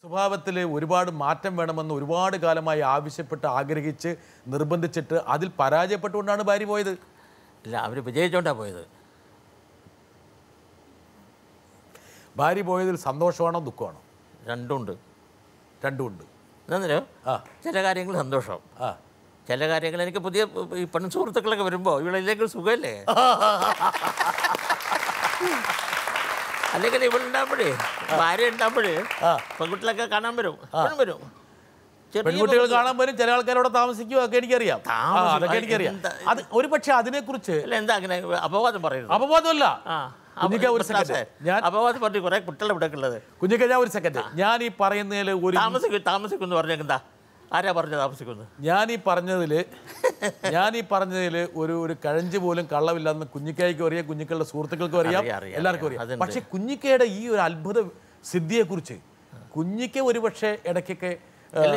സ്വഭാവത്തിൽ ഒരുപാട് മാറ്റം വേണമെന്ന് ഒരുപാട് കാലമായി ആവശ്യപ്പെട്ട് ആഗ്രഹിച്ച് നിർബന്ധിച്ചിട്ട് അതിൽ പരാജയപ്പെട്ടുകൊണ്ടാണ് ഭാര്യ പോയത്. ഇല്ല, അവർ വിജയിച്ചോണ്ടാണ് പോയത്. ഭാര്യ പോയതിൽ സന്തോഷമാണോ ദുഃഖമാണോ? രണ്ടുമുണ്ട്. എന്താണെന്നോ ചില കാര്യങ്ങൾ സന്തോഷം, ചില കാര്യങ്ങൾ എനിക്ക് പുതിയ ഈ പെൺ സുഹൃത്തുക്കളൊക്കെ വരുമ്പോൾ ഇവളില്ലെങ്കിൽ സുഖമല്ലേ. അല്ലെങ്കിൽ ഇവളുണ്ടാകുമ്പോഴേ ഭാര്യ ഉണ്ടാകുമ്പോഴേ പെൺകുട്ടികളൊക്കെ കാണാൻ വരും, വരും. പെൺകുട്ടികൾ കാണാൻ വരും, ചില ആൾക്കാരോടെ താമസിക്കും, ഒക്കെ എനിക്കറിയാം. അത് ഒരു പക്ഷെ അതിനെക്കുറിച്ച് എന്താ അങ്ങനെ അപവാദം പറയുന്നത്? അപവാദമല്ല. അപവാദം പറഞ്ഞു കുറെ കുട്ടികളെ ഇവിടെ ഉള്ളത്. കുഞ്ഞിക്ക, ഞാൻ ഒരു സെക്കൻഡ്, ഞാൻ ഈ പറയുന്നതിൽ ഒരു താമസിക്കുന്നു പറഞ്ഞെന്താ? ആരാ പറഞ്ഞു താമസിക്കുന്നു? ഞാൻ ഈ പറഞ്ഞതിൽ ഒരു കഴഞ്ച് പോലും കള്ളമില്ലെന്ന് കുഞ്ഞിക്കായ്ക്കും അറിയാം, കുഞ്ഞിക്കളുടെ സുഹൃത്തുക്കൾക്കും അറിയാം, എല്ലാവർക്കും അറിയാം. പക്ഷെ കുഞ്ഞിക്കയുടെ ഈ ഒരു അത്ഭുത സിദ്ധിയെക്കുറിച്ച് കുഞ്ഞിക്ക ഒരുപക്ഷെ ഇടയ്ക്കൊക്കെ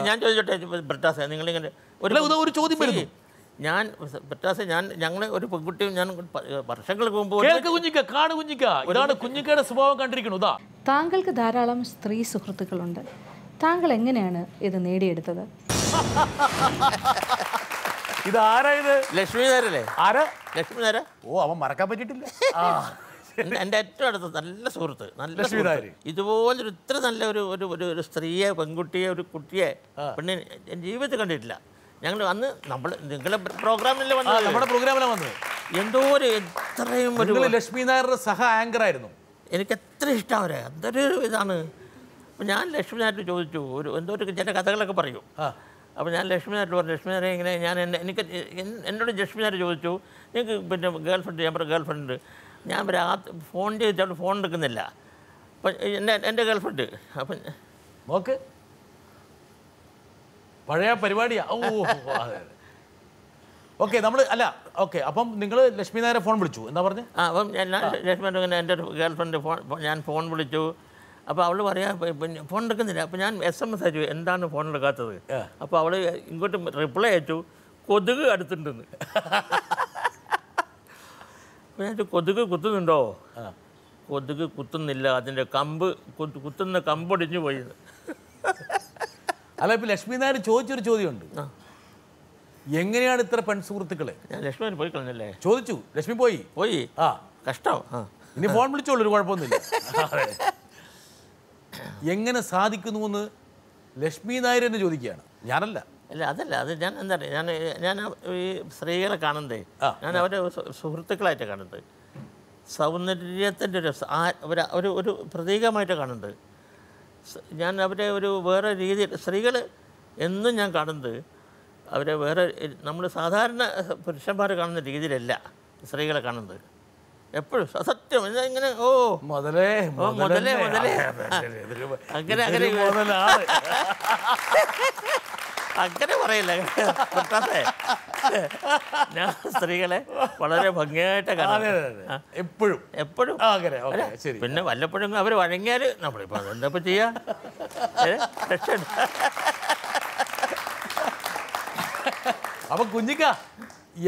ഞാൻ ചോദിച്ചോട്ടെ ബ്രിട്ടാസെ, നിങ്ങളിങ്ങനെ ഒരു ചോദ്യം വരുന്നു. ഞങ്ങൾ ഒരു പെൺകുട്ടിയും ഞാൻ വർഷങ്ങൾക്ക് മുമ്പ് ഇതാണ് കുഞ്ഞിക്കയുടെ സ്വഭാവം കണ്ടിരിക്കുന്നു. താങ്കൾക്ക് ധാരാളം സ്ത്രീ സുഹൃത്തുക്കളുണ്ട്. താങ്കൾ എങ്ങനെയാണ് ഇത് നേടിയെടുത്തത്? ഇതാരായത്? ലക്ഷ്മിനാരല്ലേ? ആരാ? ലക്ഷ്മിനാര. ഓ, അവൻ മറക്കാൻ പറ്റിയിട്ടില്ല. എൻ്റെ ഏറ്റവും അടുത്ത നല്ല സുഹൃത്ത്, ഇതുപോലൊരു ഇത്ര നല്ല ഒരു സ്ത്രീയെ, പെൺകുട്ടിയെ, ഒരു കുട്ടിയെ, പെണ്ണിനെ എൻ്റെ ജീവിതത്തിൽ കണ്ടിട്ടില്ല. ഞങ്ങൾ അന്ന് നിങ്ങളുടെ പ്രോഗ്രാമിലല്ലേ വന്നത്? നമ്മുടെ പ്രോഗ്രാമിലാണ് വന്നത്. എന്തോ എത്രയും ലക്ഷ്മി നായരുടെ സഹ ആങ്കർ ആയിരുന്നു. എനിക്ക് എത്ര ഇഷ്ടം അവരെ, എന്തൊരു ഇതാണ്. അപ്പം ഞാൻ ലക്ഷ്മി നായർ ചോദിച്ചു, എന്തോ ചില കഥകളൊക്കെ പറയും. അപ്പോൾ ഞാൻ ലക്ഷ്മി നായർ പറഞ്ഞു, ലക്ഷ്മി നായരെ ഇങ്ങനെ എനിക്ക് എന്നോട് ലക്ഷ്മി നായർ ചോദിച്ചു, നിങ്ങൾക്ക് പിന്നെ ഗേൾഫ്രണ്ട്, ഞാൻ പറഞ്ഞു ഗേൾഫ്രണ്ട്. ഞാൻ ഫോൺ ചെയ്തിട്ട് ഫോൺ എടുക്കുന്നില്ല. അപ്പം എൻ്റെ ഗേൾഫ്രണ്ട്. അപ്പം നോക്ക്, പഴയ പരിപാടിയാ. ഓ, ഓക്കെ, നമ്മൾ അല്ല ഓക്കെ. അപ്പം നിങ്ങൾ ലക്ഷ്മി നായരെ ഫോൺ വിളിച്ചു, എന്താ പറഞ്ഞത്? അപ്പം ലക്ഷ്മി നായർ എൻ്റെ ഗേൾഫ്രണ്ട് ഞാൻ ഫോൺ വിളിച്ചു. അപ്പോൾ അവൾ പറയാ ഫോൺ എടുക്കുന്നില്ല. അപ്പോൾ ഞാൻ SMS അയച്ചു, എന്താണ് ഫോൺ എടുക്കാത്തത്? അപ്പോൾ അവൾ ഇങ്ങോട്ട് റിപ്ലൈ അയച്ചു, കൊതുക് അടുത്തുണ്ടെന്ന്. അപ്പോൾ ഞാൻ കൊതുക് കുത്തുന്നുണ്ടോ? കൊതുക് കുത്തുന്നില്ല, അതിൻ്റെ കുത്തുന്ന കമ്പൊടിഞ്ഞു പോയി. അല്ല, ഇപ്പം ലക്ഷ്മി നായർ ചോദിച്ചൊരു ചോദ്യമുണ്ട്, എങ്ങനെയാണ് ഇത്ര പെൺസുഹൃത്തുക്കളെ? ഞാൻ ലക്ഷ്മി നായർ പോയി കളഞ്ഞല്ലേ ചോദിച്ചു. ലക്ഷ്മി പോയി. കഷ്ടം. ഇനി ഫോൺ വിളിച്ചോളൂ, ഒരു കുഴപ്പമൊന്നുമില്ല. എങ്ങനെ സാധിക്കുന്നു എന്ന് ലക്ഷ്മി നായർ എന്ന് ചോദിക്കുകയാണ്, ഞാനല്ല. അല്ല, അതല്ല, അത് ഞാൻ എന്താ പറയുക, ഞാൻ ഈ സ്ത്രീകളെ കാണുന്നതേ, ഞാൻ അവരെ സുഹൃത്തുക്കളായിട്ട് കാണുന്നത്, സൗന്ദര്യത്തിൻ്റെ ഒരു പ്രതീകമായിട്ട് കാണുന്നത്. ഞാൻ അവരെ വേറെ രീതിയിൽ സ്ത്രീകൾ എന്നും ഞാൻ കാണുന്നത് അവരെ വേറെ നമ്മൾ സാധാരണ പുരുഷന്മാർ കാണുന്ന രീതിയിലല്ല സ്ത്രീകളെ കാണുന്നത്. എപ്പോഴും സത്യം ഇങ്ങനെ മുതലേ അങ്ങനെ പറയില്ല. ഞാൻ സ്ത്രീകളെ വളരെ ഭംഗിയായിട്ട് കാണാം എപ്പോഴും. പിന്നെ വല്ലപ്പോഴും അവർ വഴങ്ങിയാൽ നമ്മളിപ്പോൾ അതെന്താ ചെയ്യാ? അപ്പൊ കുഞ്ഞിക്ക,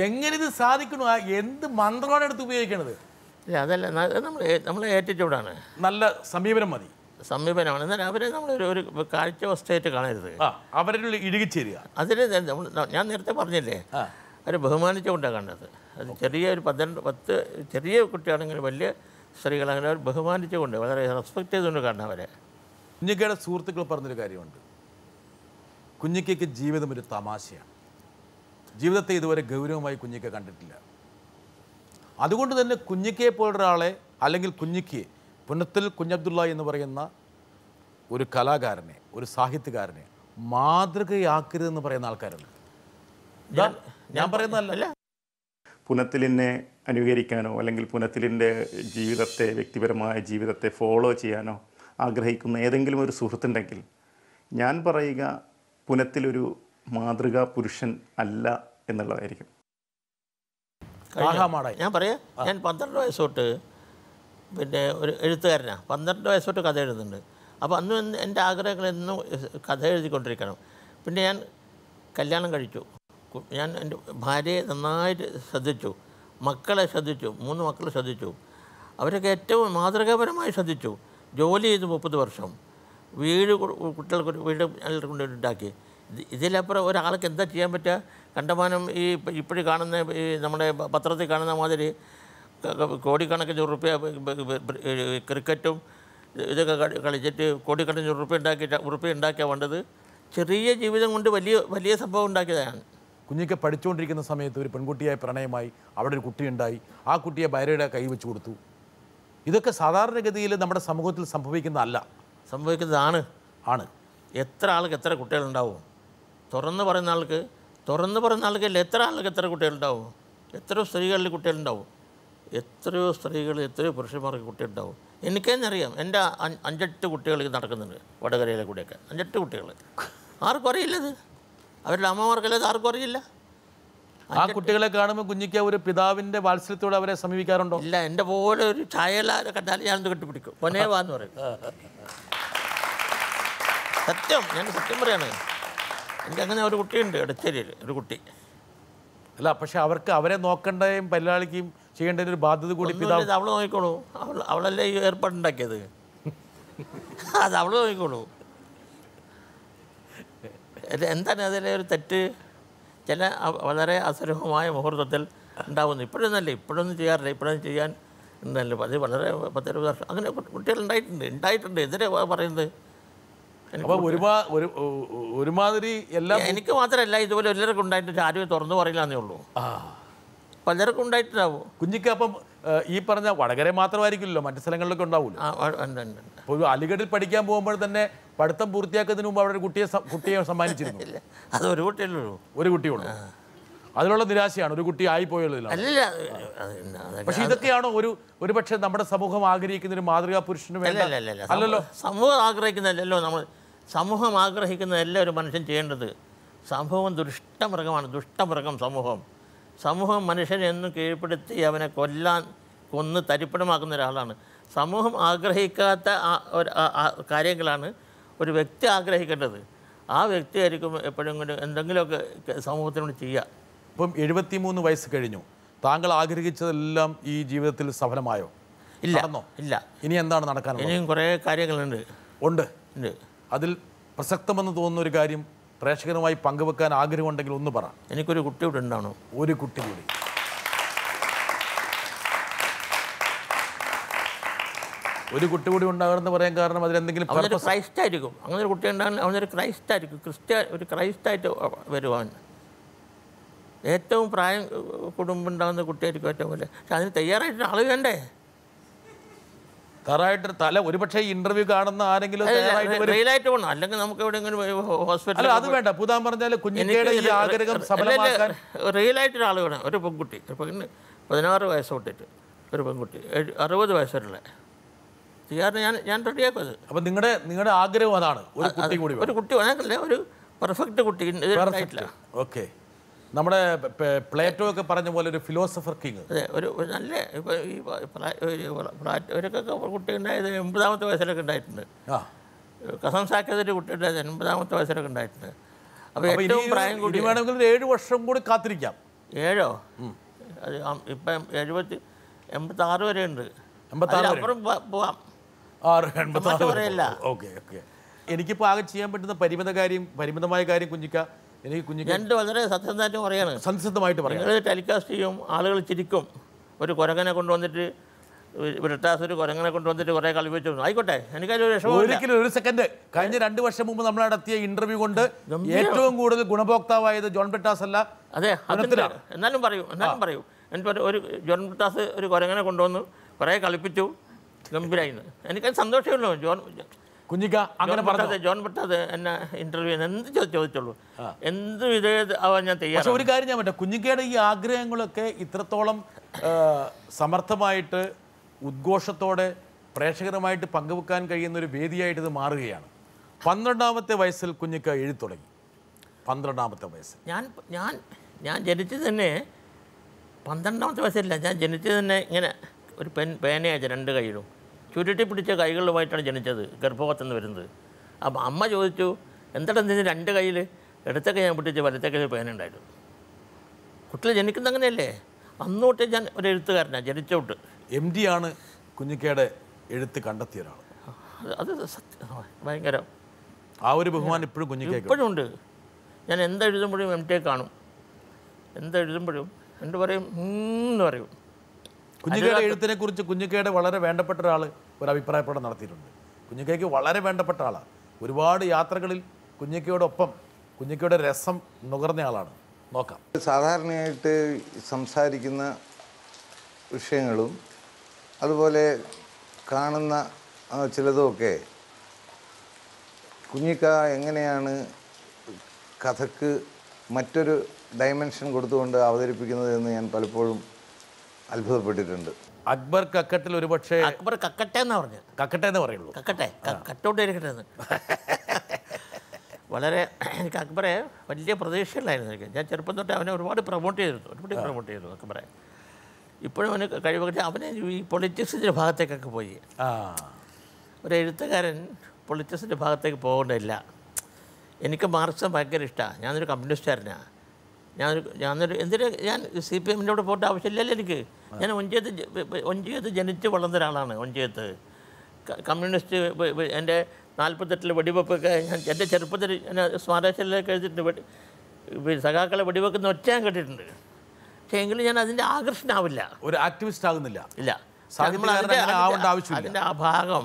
എങ്ങനെ ഇത് സാധിക്കണു? എന്ത് മന്ത്രമാണ് എടുത്ത് ഉപയോഗിക്കണത്? അതല്ല, നമ്മൾ ആറ്റിറ്റ്യൂഡാണ്. നല്ല സമീപനമാണ്. എന്നാൽ അവരെ നമ്മളൊരു കാഴ്ച വസ്തുവായിട്ട് കാണരുത്, അവരിൽ ഇഴുകിച്ചേരുക. അതിന് ഞാൻ നേരത്തെ പറഞ്ഞില്ലേ, അവരെ ബഹുമാനിച്ചുകൊണ്ടാണ് കാണുന്നത്. അത് ചെറിയ 10 ചെറിയ കുട്ടിയാണെങ്കിൽ വലിയ സ്ത്രീകളാണെങ്കിൽ അവർ ബഹുമാനിച്ചുകൊണ്ട് വളരെ റെസ്പെക്റ്റ് ചെയ്തുകൊണ്ട് കാണണം അവരെ. കുഞ്ഞിക്കയുടെ സുഹൃത്തുക്കൾ പറഞ്ഞൊരു കാര്യമുണ്ട്, കുഞ്ഞിക്കയ്ക്ക് ജീവിതം ഒരു തമാശയാണ്. ജീവിതത്തെ ഇതുവരെ ഗൗരവമായി കുഞ്ഞിക്ക കണ്ടിട്ടില്ല. അതുകൊണ്ട് തന്നെ കുഞ്ഞിക്കയെ പോലൊരാളെ, അല്ലെങ്കിൽ കുഞ്ഞിക്കയെ പുനത്തിൽ കുഞ്ഞബ്ദുള്ള എന്ന് പറയുന്ന ഒരു കലാകാരനെ, ഒരു സാഹിത്യകാരനെ മാതൃകയാക്കരുതെന്ന് പറയുന്ന ആൾക്കാരുണ്ട്. ഞാൻ പറയുന്നതല്ല. പുനത്തിലിനെ അനുകരിക്കാനോ അല്ലെങ്കിൽ പുനത്തിലിൻ്റെ ജീവിതത്തെ, വ്യക്തിപരമായ ജീവിതത്തെ ഫോളോ ചെയ്യാനോ ആഗ്രഹിക്കുന്ന ഏതെങ്കിലും ഒരു സുഹൃത്തുണ്ടെങ്കിൽ ഞാൻ പറയുക, പുനത്തിലൊരു മാതൃകാ പുരുഷൻ അല്ല എന്നുള്ളതായിരിക്കും. ഞാൻ പറയാം, ഞാൻ 12 വയസ്സ് തൊട്ട് പിന്നെ ഒരു എഴുത്തുകാരനാണ്. 12 വയസ്സ് തൊട്ട് കഥ എഴുതുന്നുണ്ട്. അപ്പോൾ അന്ന് എൻ്റെ ആഗ്രഹങ്ങൾ എന്നും കഥ എഴുതിക്കൊണ്ടിരിക്കണം. പിന്നെ ഞാൻ കല്യാണം കഴിച്ചു. ഞാൻ എൻ്റെ ഭാര്യയെ നന്നായിട്ട് ശ്രദ്ധിച്ചു, മക്കളെ ശ്രദ്ധിച്ചു, 3 മക്കളെ ശ്രദ്ധിച്ചു. അവരൊക്കെ ഏറ്റവും മാതൃകാപരമായി ശ്രദ്ധിച്ചു. ജോലി ചെയ്തു 30 വർഷം. കുട്ടികൾക്ക് ഒരു വീട് കൊണ്ട് ഉണ്ടാക്കി. ഇതിലപ്പുറം ഒരാൾക്ക് എന്താ ചെയ്യാൻ പറ്റുക? കണ്ടമാനം ഈ ഇപ്പോഴും കാണുന്ന ഈ നമ്മുടെ പത്രത്തിൽ കാണുന്ന മാതിരി കോടിക്കണക്കിന് റുപ്യ ക്രിക്കറ്റും ഇതൊക്കെ കളിച്ചിട്ട് കോടിക്കണക്കിന് റുപ്യ ഉണ്ടാക്കിയാൽ വേണ്ടത്. ചെറിയ ജീവിതം കൊണ്ട് വലിയ സംഭവം ഉണ്ടാക്കിയതാണ്. കുഞ്ഞിക്ക പഠിച്ചുകൊണ്ടിരിക്കുന്ന സമയത്ത് ഒരു പെൺകുട്ടിയായി പ്രണയമായി, അവിടെ ഒരു കുട്ടിയുണ്ടായി, ആ കുട്ടിയെ ഭാര്യയുടെ കൈ വെച്ച് കൊടുത്തു. ഇതൊക്കെ സാധാരണഗതിയിൽ നമ്മുടെ സമൂഹത്തിൽ സംഭവിക്കുന്നതല്ല. സംഭവിക്കുന്നതാണ്. എത്ര ആൾക്ക് എത്ര കുട്ടികളുണ്ടാവും? തുറന്ന് പറയുന്ന ആൾക്കല്ല, എത്ര ആൾക്ക് എത്ര കുട്ടികളുണ്ടാവും? എത്രയോ സ്ത്രീകളിൽ കുട്ടികളുണ്ടാവും. എത്രയോ സ്ത്രീകൾ, എത്രയോ പുരുഷന്മാർക്ക് കുട്ടികളുണ്ടാവും. എനിക്കെന്നറിയാം. എൻ്റെ 5-8 കുട്ടികൾ നടക്കുന്നുണ്ട് വടകരയിലെ കൂടെയൊക്കെ. 5-8 കുട്ടികൾ. ആർക്കും അറിയില്ലത്. അവരുടെ അമ്മമാർക്കല്ലത് ആർക്കും അറിയില്ല. ആ കുട്ടികളെ കാണുമ്പോൾ കുഞ്ഞിക്ക ഒരു പിതാവിൻ്റെ വാത്സല്യത്തോടെ അവരെ സമീപിക്കാറുണ്ടോ? ഇല്ല. എൻ്റെ പോലെ ഒരു ചായലാരെ കണ്ടാൽ ഞാനത് കെട്ടിപ്പിടിക്കും. പൊനേവാന്ന് പറയും. ഞാൻ സത്യം പറയാണ്. എനിക്കങ്ങനെ ഒരു കുട്ടിയുണ്ട് ഇടച്ചേരിയിൽ, ഒരു കുട്ടി. അല്ല, പക്ഷെ അവർക്ക് അവരെ നോക്കേണ്ടതും പരിപാലിക്കുകയും ചെയ്യേണ്ട ഒരു ബാധ്യത കൂടി പിതാവ്. അവൾ നോക്കിക്കോളൂ. അവളല്ലേ ഈ ഏർപ്പാടുണ്ടാക്കിയത്. അത് അവൾ നോക്കിക്കോളൂ. എന്താണ് അതിലെ ഒരു തെറ്റ്? ചില വളരെ അസുലഭമായ മുഹൂർത്തത്തിൽ ഉണ്ടാവുന്നു. ഇപ്പോഴൊന്നും ചെയ്യാറില്ല. ഇപ്പോഴൊന്നും ചെയ്യാൻ ഉണ്ടല്ലോ. അത് വളരെ 10-20 വർഷം അങ്ങനെ കുട്ടികൾ ഉണ്ടായിട്ടുണ്ട്. എന്തിനാ പറയുന്നത്? ഒരുമാതിരി എല്ലാം എനിക്ക് മാത്രമല്ല, ഇതുപോലെ എല്ലാവർക്കും ഉണ്ടായിട്ട് ആരും തുറന്നു പറയില്ലാന്നേ ഉള്ളൂ. പലർക്കും ഉണ്ടായിട്ടുണ്ടാവും. കുഞ്ഞിക്ക് അപ്പം ഈ പറഞ്ഞ വടകര മാത്രമായിരിക്കില്ലല്ലോ, മറ്റു സ്ഥലങ്ങളിലൊക്കെ ഉണ്ടാവില്ല. ഇപ്പോൾ അലിഗഡിൽ പഠിക്കാൻ പോകുമ്പോൾ തന്നെ പഠിത്തം പൂർത്തിയാക്കുന്നതിന് മുമ്പ് അവിടെ കുട്ടിയെ സമ്മാനിച്ചിരുന്നു. അത് ഒരു കുട്ടിയല്ലോ, ഒരു കുട്ടിയുള്ളൂ. അതിലുള്ള നിരാശയാണ് ഒരു കുട്ടി ആയിപ്പോയുള്ളതിലാണ്. പക്ഷെ ഇതൊക്കെയാണോ ഒരു പക്ഷേ നമ്മുടെ സമൂഹം ആഗ്രഹിക്കുന്ന ഒരു മാതൃകാ പുരുഷന് വേണ്ട? അല്ലല്ലോ. സമൂഹം ആഗ്രഹിക്കുന്നതല്ലോ. സമൂഹം ആഗ്രഹിക്കുന്നതല്ല ഒരു മനുഷ്യൻ ചെയ്യേണ്ടത്. സമൂഹം ദുഷ്ടമൃഗമാണ്. ദുഷ്ടമൃഗം സമൂഹം മനുഷ്യനെ എന്നും കീഴ്പ്പെടുത്തി അവനെ കൊന്ന് തരിപ്പണമാക്കുന്ന ഒരാളാണ്. സമൂഹം ആഗ്രഹിക്കാത്ത കാര്യങ്ങളാണ് ഒരു വ്യക്തി ആഗ്രഹിക്കേണ്ടത്. ആ വ്യക്തിയായിരിക്കും എപ്പോഴും എന്തെങ്കിലുമൊക്കെ സമൂഹത്തിനോട് ചെയ്യുക. ഇപ്പം 73 വയസ്സ് കഴിഞ്ഞു. താങ്കൾ ആഗ്രഹിച്ചതെല്ലാം ഈ ജീവിതത്തിൽ സഫലമായോ? ഇല്ല. ഇനി എന്താണ് നടക്കാനുള്ളത്? ഇനിയും കുറേ കാര്യങ്ങളുണ്ട്. അതിൽ പ്രസക്തമെന്ന് തോന്നുന്ന ഒരു കാര്യം പ്രേക്ഷകരുമായി പങ്കുവെക്കാൻ ആഗ്രഹമുണ്ടെങ്കിൽ ഒന്ന് പറ. എനിക്കൊരു കുട്ടി കൂടെ ഉണ്ടാണോ? ഒരു കുട്ടി കൂടി. ഒരു കുട്ടി കൂടി ഉണ്ടാകണമെന്ന് പറയാൻ കാരണം അതിലെന്തെങ്കിലും ക്രൈസ്റ്റ് ആയിരിക്കും. അങ്ങനെ ഒരു കുട്ടി ഉണ്ടാകുന്ന അവനൊരു ക്രൈസ്റ്റ് ആയിരിക്കും. ഒരു ക്രൈസ്റ്റായിട്ട് വരുവാൻ. ഏറ്റവും പ്രായം കുടുംബം ഉണ്ടാകുന്ന കുട്ടിയായിരിക്കും ഏറ്റവും വലിയ. പക്ഷെ അതിന് തയ്യാറായിട്ട് ആൾ വേണ്ടേ? തയ്യാറായിട്ട് തല ഒരുപക്ഷെ ഇന്റർവ്യൂ കാണുന്ന ആരെങ്കിലും റിയലായിട്ട് പോകണം. അല്ലെങ്കിൽ നമുക്ക് എവിടെയെങ്കിലും ഹോസ്പിറ്റലിൽ അത് വേണ്ട. പുതാൻ പറഞ്ഞാൽ കുഞ്ഞിക്കയുടെ ഈ ആഗ്രഹം സഫലമാക്കാൻ റിയലായിട്ടൊരാൾ വേണം. ഒരു പെൺകുട്ടി, ഒരു പെണ്ണ് 16 വയസ്സ് തൊട്ടിട്ട് ഒരു പെൺകുട്ടി 60 വയസ്സുള്ള ചെയ്യാറ് ഞാൻ റെഡിയാക്കും അത്. അപ്പം നിങ്ങളുടെ ആഗ്രഹം അതാണ്, ഒരു കുട്ടി കൂടി. ഒരു കുട്ടി വേണമെങ്കിലേ ഒരു പെർഫെക്റ്റ് കുട്ടി. ഓക്കെ. നമ്മുടെ പ്ലേറ്റോ ഒക്കെ പറഞ്ഞ പോലെ ഒരു ഫിലോസഫർ കിങ്. അതെ, ഒരു നല്ല ഇപ്പോൾ ഈ ഇവരൊക്കെ കുട്ടി ഉണ്ടായത് 80ാമത്തെ വയസ്സിലൊക്കെ ഉണ്ടായിട്ടുണ്ട്. കസംസാക്കിയതൊരു കുട്ടി ഉണ്ടായത് 80ാമത്തെ വയസ്സിലൊക്കെ ഉണ്ടായിട്ടുണ്ട്. അപ്പോൾ ഏറ്റവും പ്രായം കൂടി വേണമെങ്കിൽ 7 വർഷം കൂടി കാത്തിരിക്കാം. 7 അത് ഇപ്പം 86 വരെ ഉണ്ട്. 86 അപ്പുറം പോവാം. പറയല്ല. ഓക്കെ. എനിക്കിപ്പോൾ ആകെ ചെയ്യാൻ പറ്റുന്ന പരിമിതമായ കാര്യം കുഞ്ഞിക്ക, രണ്ട് വളരെ സത്യസന്ധമായിട്ട് പറയാം. നിങ്ങൾ ടെലികാസ്റ്റ് ചെയ്യും, ആളുകൾ ചിരിക്കും. ഒരു കുരങ്ങനെ കൊണ്ടുവന്നിട്ട് ബ്രിട്ടാസ് കുരങ്ങനെ കൊണ്ടുവന്നിട്ട് കുറേ കളിപ്പിച്ചു. ആയിക്കോട്ടെ, എനിക്കതൊരു ഒരിക്കലും ഒരു സെക്കൻഡ്. കഴിഞ്ഞ 2 വർഷം മുമ്പ് നമ്മൾ നടത്തിയ ഇന്റർവ്യൂ കൊണ്ട് ഏറ്റവും കൂടുതൽ ഗുണഭോക്താവായത് ജോൺ ബ്രിട്ടാസ് അല്ല? അതെ, എന്നാലും പറയൂ. എനിക്ക് ഒരു ജോൺ ബ്രിട്ടാസ് ഒരു കുരങ്ങനെ കൊണ്ടുവന്നു, കുറേ കളിപ്പിച്ചു, ഗംഭീരായിരുന്നു. എനിക്കത് സന്തോഷമല്ലോ. കുഞ്ഞിക്ക അങ്ങനെ പറഞ്ഞു. ജോൺ ബ്രിട്ടാസ് എന്നെ ഇന്റർവ്യൂ എന്ത് ചോദിച്ചുള്ളൂ, എന്ത് ഇത് ആവാൻ ഞാൻ തയ്യാറാണ്. പക്ഷെ ഒരു കാര്യം ഞാൻ പറ്റാം, കുഞ്ഞിക്കയുടെ ഈ ആഗ്രഹങ്ങളൊക്കെ ഇത്രത്തോളം സമർത്ഥമായിട്ട് ഉദ്ഘോഷത്തോടെ പ്രേക്ഷകരുമായിട്ട് പങ്കുവെക്കാൻ കഴിയുന്ന ഒരു വേദിയായിട്ട് ഇത് മാറുകയാണ്. 12ാമത്തെ വയസ്സിൽ കുഞ്ഞിക്ക എഴുതി തുടങ്ങി. 12ാമത്തെ വയസ്സിൽ ഞാൻ ജനിച്ചത് തന്നെ 12ാമത്തെ വയസ്സില്ല. ഞാൻ ജനിച്ചത് തന്നെ ഇങ്ങനെ ഒരു പേനയച്ച 2 കൈയിലും ചുരുട്ടി പിടിച്ച കൈകളുമായിട്ടാണ് ജനിച്ചത്, ഗർഭപാത്രത്തിൽ വരുന്നത്. അപ്പം അമ്മ ചോദിച്ചു, എന്താണ് എന്തിന് 2 കൈയിൽ? ഇടത്തെ കൈ ഞാൻ പിടിച്ച് വലത്തെ കൈ പേന ഉണ്ടായിരുന്നു. കുട്ടികൾ ജനിക്കുന്നത് അങ്ങനെയല്ലേ. അന്നോട്ട് ഞാൻ ഒരു എഴുത്തുകാരനാണ് ജനിച്ചോട്ട്. MD ആണ് കുഞ്ഞിക്കയുടെ എഴുത്ത് കണ്ടെത്തിയ ഒരാൾ. അത് ഭയങ്കര ആ ഒരു ബഹുമാനം ഇപ്പോഴും കുഞ്ഞിക്കേക്ക് ഇപ്പോഴും ഉണ്ട്. ഞാൻ എന്തെഴുതുമ്പോഴും എം ടി കാണും, എന്തെഴുതുമ്പോഴും എന്ത് പറയും എന്ന് പറയും. കുഞ്ഞിക്കയുടെ എഴുത്തിനെ കുറിച്ച് കുഞ്ഞിക്കയുടെ വളരെ വേണ്ടപ്പെട്ട ഒരാൾ ഒരു അഭിപ്രായപ്രകടനം നടത്തിയിട്ടുണ്ട്. കുഞ്ഞിക്കയ്ക്ക് വളരെ വേണ്ടപ്പെട്ട ആളാണ്. ഒരുപാട് യാത്രകളിൽ കുഞ്ഞിക്കയോടൊപ്പം കുഞ്ഞിക്കയുടെ രസം നുകർന്ന ആളാണ്. നോക്കാം. സാധാരണയായിട്ട് സംസാരിക്കുന്ന വിഷയങ്ങളും അതുപോലെ കാണുന്ന ചിലതുമൊക്കെ കുഞ്ഞിക്ക എങ്ങനെയാണ് കഥക്ക് മറ്റൊരു ഡയമെൻഷൻ കൊടുത്തുകൊണ്ട് അവതരിപ്പിക്കുന്നത് എന്ന് ഞാൻ പലപ്പോഴും അത്ഭുതപ്പെട്ടിട്ടുണ്ട്. അക്ബർ കക്കട്ടിൽ ഒരുപക്ഷെ അക്ബർ കക്കട്ടെ എന്നാ പറഞ്ഞു. കക്കട്ടെ എന്ന് പറയുള്ളൂ. കക്കട്ടെ, കട്ടോട്ട് ഇരിക്കട്ടെ എന്ന്. വളരെ എനിക്ക് അക്ബറെ വലിയ പ്രതീക്ഷയിലായിരുന്നു എനിക്ക്. ഞാൻ ചെറുപ്പം തൊട്ട് അവനെ ഒരുപാട് പ്രൊമോട്ട് ചെയ്തു അക്ബറെ. ഇപ്പോഴും അവന് കഴിവൊക്കെ അവനെ ഈ പൊളിറ്റിക്സിൻ്റെ ഭാഗത്തേക്കൊക്കെ പോയി. ഒരു എഴുത്തുകാരൻ പൊളിറ്റിക്സിൻ്റെ ഭാഗത്തേക്ക് പോകേണ്ടതില്ല. എനിക്ക് മാർക്സം ഭയങ്കര ഇഷ്ടമാണ്. ഞാനൊരു കമ്മ്യൂണിസ്റ്റുകാരനാണ്. ഞാനൊരു ഞാൻ CPM-ൻ്റെ കൂടെ പോകേണ്ട ആവശ്യമില്ലല്ലോ എനിക്ക്. ഞാൻ ഒഞ്ചിയത്ത് ജനിച്ച് വളർന്ന ഒരാളാണ്. ഒഞ്ചിയത്ത് കമ്മ്യൂണിസ്റ്റ് എൻ്റെ 48 വെടിവെപ്പൊക്കെ എൻ്റെ ചെറുപ്പത്തിൽ സ്മാരകശാലയിലൊക്കെ എഴുതിയിട്ടുണ്ട്. സഖാക്കളെ വെടിവെക്കുന്ന ഒച്ച ഞാൻ കേട്ടിട്ടുണ്ട്. പക്ഷേ എങ്കിലും ഞാൻ അതിൻ്റെ ആകർഷണമാവില്ല. ഒരു ആക്ടിവിസ്റ്റ് ആകുന്നില്ല. ഇല്ല, അതിൻ്റെ ആ ഭാഗം.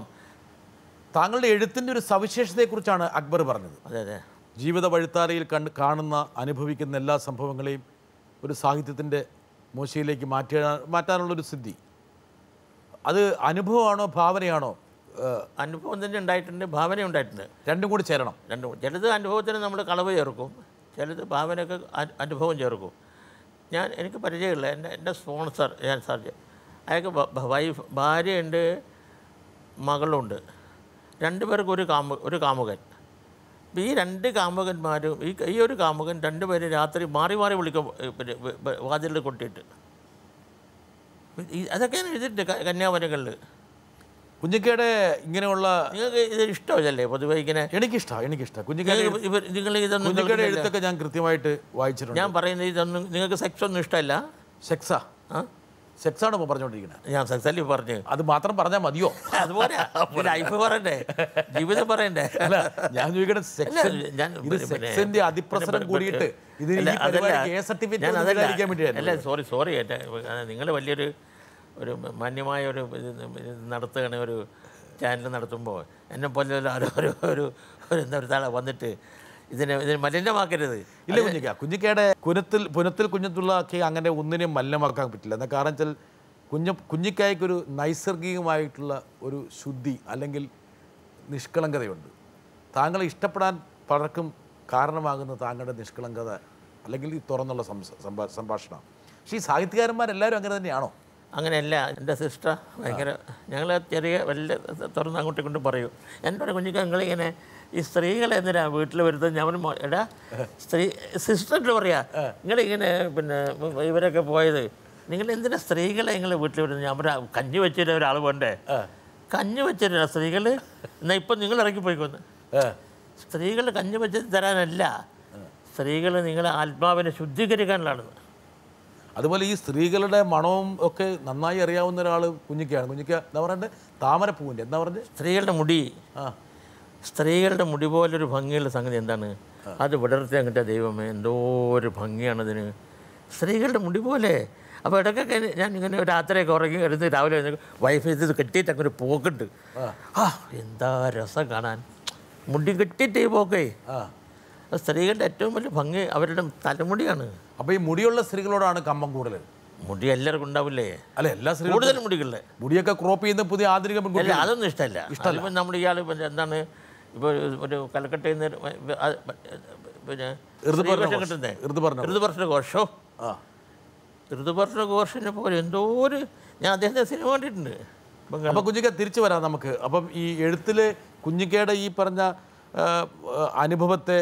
താങ്കളുടെ എഴുത്തിൻ്റെ ഒരു സവിശേഷതയെക്കുറിച്ചാണ് അക്ബർ പറഞ്ഞത്. അതെ അതെ, ജീവിത വഴിത്താരയിൽ കാണുന്ന അനുഭവിക്കുന്ന എല്ലാ സംഭവങ്ങളെയും ഒരു സാഹിത്യത്തിൻ്റെ മൂശയിലേക്ക് മാറ്റാനുള്ളൊരു സിദ്ധി. അത് അനുഭവമാണോ ഭാവനയാണോ? അനുഭവം തന്നെ ഉണ്ടായിട്ടുണ്ട്, ഭാവന ഉണ്ടായിട്ടുണ്ട്. രണ്ടും കൂടി ചേരണം. ചിലത് അനുഭവത്തിന് നമ്മൾ കളവ് ചേർക്കും, ചിലത് ഭാവനയൊക്കെ അനുഭവം ചേർക്കും. എനിക്ക് പരിചയമില്ല. എൻ്റെ സ്പോൺസർ അയാൾക്ക് ഭാര്യയുണ്ട്, മകളുണ്ട്. രണ്ടുപേർക്ക് ഒരു കാമുകൻ. ഈ രണ്ട് കാമുകന്മാരും ഈ ഒരു കാമുകൻ രണ്ടുപേരും രാത്രി മാറി മാറി വിളിക്കും വാതിലിൽ കൊട്ടിയിട്ട്. അതൊക്കെയാണ് എഴുതിയിട്ടുണ്ട് കന്യാവനങ്ങളിൽ. കുഞ്ഞിക്കയുടെ ഇങ്ങനെയുള്ള നിങ്ങൾക്ക് ഇത് ഇഷ്ടമല്ലേ പൊതുവെ ഇങ്ങനെ? എനിക്കിഷ്ടം കുഞ്ഞിക്കയുടെ എഴുത്തൊക്കെ ഞാൻ കൃത്യമായിട്ട് വായിച്ചിട്ടുണ്ട്. ഞാൻ പറയുന്നത് ഇതൊന്നും നിങ്ങൾക്ക് സെക്സ് ഒന്നും ഇഷ്ടമല്ല. സെക്സാണോ പറഞ്ഞുകൊണ്ടിരിക്കുന്നത്? ഞാൻ സെക്സല്ലേ പറഞ്ഞു. അത് മാത്രം പറഞ്ഞാൽ മതിയോ? അതുപോലെ ലൈഫ് പറയണ്ടേ, ജീവിതം പറയണ്ടേ? അല്ല, ഞാൻ ചോദിക്കട്ടെ, സെക്സിന്റെ അതിപ്രസരം കൂടിയിട്ട് അല്ല, സോറി നിങ്ങൾ വലിയൊരു മാന്യമായ ഒരു നടത്തുകയാണ്, ഒരു ചാനൽ നടത്തുമ്പോൾ എന്നെ പോലെ ഒരു എന്താ ഒരു താളെ വന്നിട്ട് ഇതിനെ മലിനമാക്കരുത്. ഇല്ല കുഞ്ഞിക്കയുടെ പുനത്തിൽ കുഞ്ഞത്തുള്ളക്ക് അങ്ങനെ ഒന്നിനെയും മലിനമാക്കാൻ പറ്റില്ല. എന്താ കാരണം വെച്ചാൽ കുഞ്ഞിക്കായ്ക്കൊരു നൈസർഗികമായിട്ടുള്ള ഒരു ശുദ്ധി അല്ലെങ്കിൽ നിഷ്കളങ്കതയുണ്ട്. താങ്കളെ ഇഷ്ടപ്പെടാൻ പലർക്കും കാരണമാകുന്ന താങ്കളുടെ നിഷ്കളങ്കത അല്ലെങ്കിൽ ഈ തുറന്നുള്ള സംഭാഷണം. പക്ഷേ ഈ സാഹിത്യകാരന്മാരെല്ലാവരും അങ്ങനെ തന്നെയാണോ? അങ്ങനെയല്ല. എൻ്റെ സിസ്റ്റർ ഭയങ്കര ഞങ്ങൾ ചെറിയ വലിയ തുറന്ന് അങ്ങോട്ടും കൊണ്ട് പറയും. എന്നോട് കുഞ്ഞിക്ക് നിങ്ങളിങ്ങനെ ഈ സ്ത്രീകളെ എന്തിനാ വീട്ടിൽ വരുന്നത്? ഞാൻ എടാ സിസ്റ്ററിൽ പറയാ നിങ്ങളിങ്ങനെ പിന്നെ ഇവരൊക്കെ പോയത് നിങ്ങൾ എന്തിനാ സ്ത്രീകളെ നിങ്ങൾ വീട്ടിൽ വരുന്നത്? ഞാൻ പറയാം കഞ്ഞി വെച്ചിട്ട് ഒരാൾ വേണ്ടേ? കഞ്ഞി വെച്ചിട്ടാ സ്ത്രീകൾ? എന്നാൽ ഇപ്പം നിങ്ങൾ ഇറങ്ങിപ്പോയിക്കൊന്ന്. സ്ത്രീകൾ കഞ്ഞി വെച്ച് തരാനല്ല, സ്ത്രീകൾ നിങ്ങളെ ആത്മാവിനെ ശുദ്ധീകരിക്കാനുള്ളതാണ്. അതുപോലെ ഈ സ്ത്രീകളുടെ മണവും ഒക്കെ നന്നായി അറിയാവുന്ന ഒരാൾ കുഞ്ഞിക്കയാണ്. കുഞ്ഞിക്ക എന്താ പറയണ്ടേ, താമരപ്പൂവിൻ്റെ എന്താ പറഞ്ഞത്? സ്ത്രീകളുടെ മുടി പോലൊരു ഭംഗിയുള്ള സംഗതി എന്താണ്? അത് വിടർത്തി അങ്ങോട്ട് ദൈവമേ, എന്തോ ഒരു ഭംഗിയാണതിന്, സ്ത്രീകളുടെ മുടി പോലെ. അപ്പോൾ ഇടയ്ക്കൊക്കെ ഞാൻ ഇങ്ങനെ രാത്രിയൊക്കെ ഉറങ്ങി വരുന്നത് രാവിലെ വൈഫ് ഇത് കെട്ടിയിട്ട് അങ്ങനെ ഒരു പോക്കുണ്ട്. എന്താ രസം കാണാൻ, മുടി കെട്ടിയിട്ട് ഈ പോക്കേ. സ്ത്രീകളുടെ ഏറ്റവും വലിയ ഭംഗി അവരുടെ തലമുടിയാണ്. അപ്പോൾ ഈ മുടിയുള്ള സ്ത്രീകളോടാണ് കമ്പം കൂടുതൽ. മുടി എല്ലാവർക്കും ഉണ്ടാവില്ലേ? അല്ല, എല്ലാ സ്ത്രീകളും കൂടുതൽ മുടികളിലെ മുടിയൊക്കെ ക്രോപ്പ് ചെയ്യുന്ന പുതിയ ആധുനിക അല്ല, അതൊന്നും ഇഷ്ടമല്ല. നമ്മുടെ ഇയാൾ എന്താണ് ഇപ്പോൾ ഒരു കലക്കട്ടയിൽ നിന്ന് പിന്നെ ഋതുപർണ ഘോഷോ ഋതുപർണ ഘോഷിനെ പോലെ എന്തോ ഒരു ഞാൻ അദ്ദേഹത്തെ സിനിമ കണ്ടിട്ടുണ്ട്. അപ്പോൾ കുഞ്ഞിക്ക തിരിച്ചു വരാം നമുക്ക്. അപ്പം ഈ എഴുത്തിൽ കുഞ്ഞിക്കയുടെ ഈ പറഞ്ഞ അനുഭവത്തെ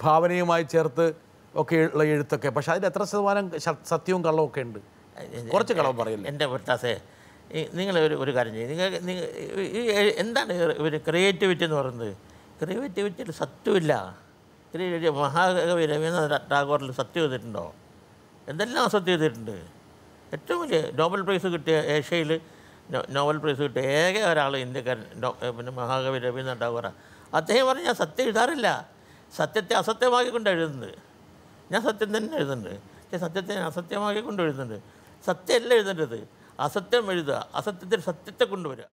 ഭാവനയുമായി ചേർത്ത് ഒക്കെ ഉള്ള എഴുത്തൊക്കെ, പക്ഷെ അതിൽ എത്ര ശതമാനം സത്യവും കള്ളവും ഒക്കെ ഉണ്ട്? കുറച്ച് കളവ് പറയില്ല. എൻ്റെ പൊട്ടാസേ, നിങ്ങൾ ഒരു കാര്യം ചെയ്യും. ഈ എന്താണ് ഒരു ക്രിയേറ്റിവിറ്റി എന്ന് പറയുന്നത്? ക്രിയേറ്റിവിറ്റിയിൽ സത്യമില്ല. മഹാകവി രവീന്ദ്രനാഥ ടാഗോറിൽ സത്യം ചെയ്തിട്ടുണ്ടോ? എന്തെല്ലാം സത്യം ചെയ്തിട്ടുണ്ട്. ഏറ്റവും വലിയ നോബൽ പ്രൈസ് കിട്ടിയ ഏഷ്യയിൽ നോവൽ പ്രൈസ് കിട്ടിയ ഏക ഒരാൾ ഇന്ത്യക്കാരൻ പിന്നെ മഹാകവി രവീന്ദ്രനാഥ് ടാഗോർ. അദ്ദേഹം പറഞ്ഞ് ഞാൻ സത്യം എഴുതാറില്ല, സത്യത്തെ അസത്യമാക്കിക്കൊണ്ട് എഴുതുന്നത്. ഞാൻ സത്യം തന്നെ എഴുതുന്നുണ്ട്, പക്ഷേ സത്യത്തെ അസത്യമാക്കിക്കൊണ്ട് എഴുതുന്നുണ്ട്. സത്യമല്ല എഴുതേണ്ടത്, അസത്യം എഴുതുക, അസത്യത്തിൽ സത്യത്തെ കൊണ്ടുവരിക.